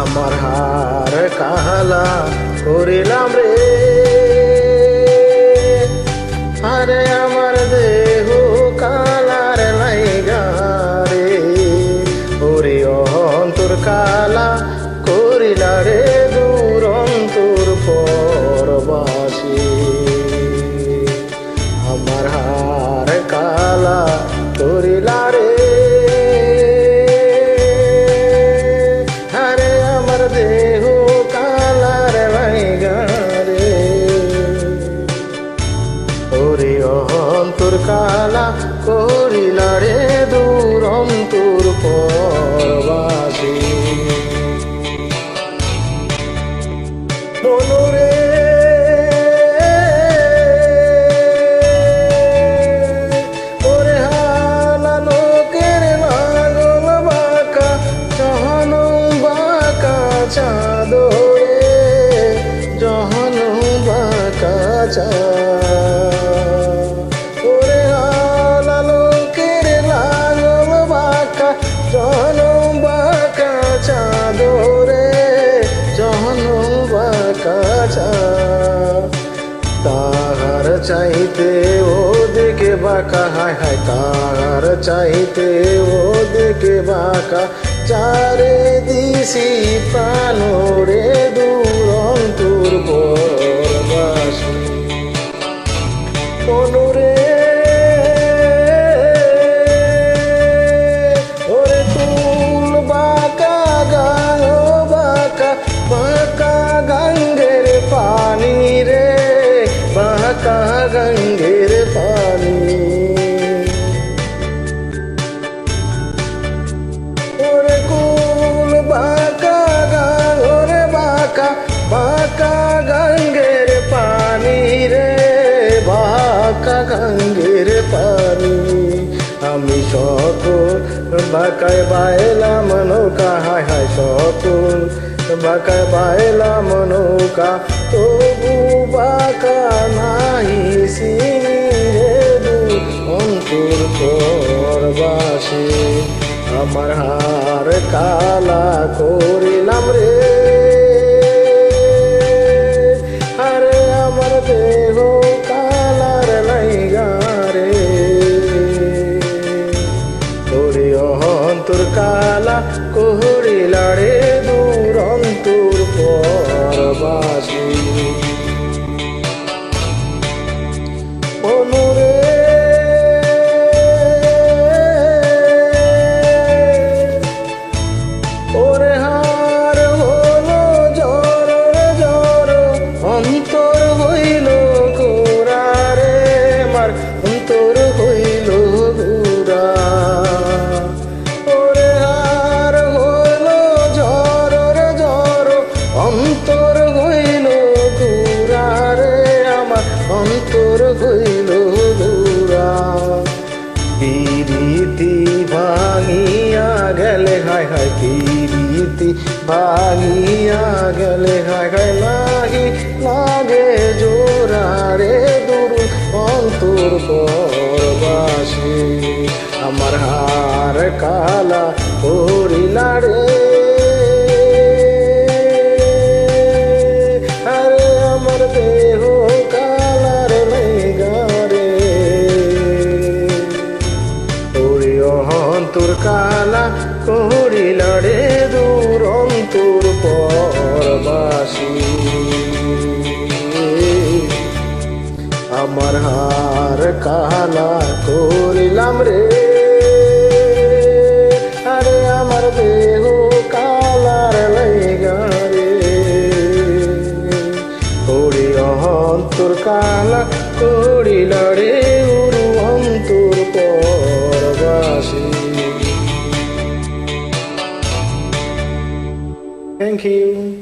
আমার হার কালা করিলাম রে, আরে আমার দেহ কালার লাইগা রে, ওরে অন্তর কালা করিলা রে দূর অন্তর পরবাসী। আমার হার কালা করিলা রে, আরে আমার দেহ কালার লাইগা রে, ওরে অন্তর কালা করিলা রে দূর অন্তর পরবাসী। মনরে ওরে হালা লোকের লাগল বাঁকা, জহন বাঁকা চাঁদরে, জহন বাঁকা চাঁদ, ওরে হালা লোকের লাগল বাঁকা, জহন বাঁকা চাঁদরে, জহন বাঁকা চাঁদ। তাহার চাইতে ওদিকে বাঁকা, হায় হায় তাহার চাইতে ওদিকে বাঁকা, চারে দিশি প্রাণ রে দূর অন্তর পরবাসী। মনরে ওরে তুল বাঁকা গাঙ্গ বাঁকা, বাঁকা গঙ্গের পানি রে, বাঁকা গঙ্গের পানি, ওরে কুল বাঁকা গাঙ্গ রে বাঁকা, বাঁকা গঙ্গের পানি রে, বাঁকা গঙ্গের পানি। আমি সকল বাঁকায় বাইলাম নৌকা, হায় হায় সকল বাঁকায় বাইলাম নৌকা, তবু বাঁকা নাহি চিনি রে দূর অন্তর পরবাসী। আমার হার কালা করিলাম রে, আরে আমার দেহ কালার লাইগা রে, ওরে অন্তর কালা করিলা রে দূর অন্তর পরবাসী। মনরে ওরে হার হলো জ্বর রে জ্বর, অন্তর হইল গোরা রে, আমার অন্তর হইল গোরা, ওরে হার হলো জ্বর রে জ্বর, অন্তর হইল গোরা রে, আমার অন্তর হইল গোরা। পিরিতি ভাঙিয়া গেলে, হায় হায় পিরিতি ভাঙিয়া গেলে, হায় হায় লাগি লাগে জোরা রে দূর অন্তর পরবাসী। আমার হার কালা করিলা রে, আরে আমার দেহ কালার লাইগা রে, ওরে অন্তর কালা করিলা রে দূর অন্তর পরবাসী। আমার হার কালা করিলাম রে, আরে আমার দেহ কালার লাইগা রে, ওরে অন্তর কালা করিলা রে উরু অন্তর পরবাসী। Thank you.